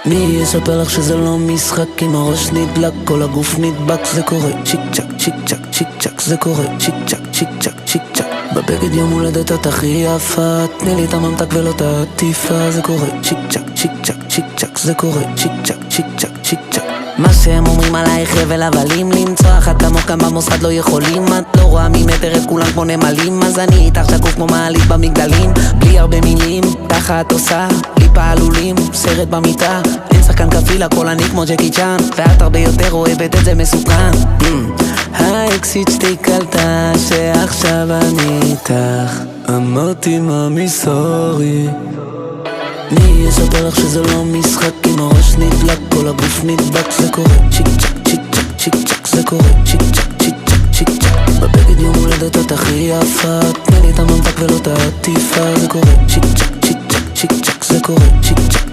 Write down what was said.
מי יספר לך שזה לא משחק? אם הראש נדלק, כל הגוף נדבק. זה קורה צ'יק צ'ק, צ'יק צ'ק, צ'יק צ'ק. זה קורה צ'יק צ'ק, צ'יק צ'ק, צ'יק צ'ק. בבגד יום הולדת את הכי יפה, תני לי את הממתק ולא את העטיפה. זה קורה צ'יק צ'ק, צ'יק צ'ק, צ'יק צ'ק. זה קורה צ'יק צ'ק, צ'יק צ'ק, צ'יק צ'ק. מה שהם אומרים עלייך הבל הבלים, למצוא אחת כמוך כאן במוסד לא יכולים. את לא רואה ממטר את כולם כמו נמלים, אז אני איתך שקוף כמו מעלית במגדלים. בלי הרבה מילים, ככה את עושה בלי פעלולים, סרט במיטה. אין שחקן כפיל, הכל אני כמו ג'קי צ'אן, ואת הרבה יותר אוהבת את זה מסוכן. האקסיט שתי קלטה שעכשיו אני איתך, אמרתי מאמי סורי. מי יספר לך שזה לא משחק? אם הראש נדלק, כל הגוף נדבק. זה קורה צ'יק צ'ק, צ'יק צ'ק, צ'יק צ'ק. זה קורה צ'יק צ'ק, צ'יק צ'ק, צ'יק צ'ק. בבגד יום הולדת את הכי יפה, תני לי את הממתק ולא את העטיפה. זה קורה צ'יק צ'ק, צ'יק צ'ק, צ'יק צ'ק. זה קורה צ'יק צ'ק.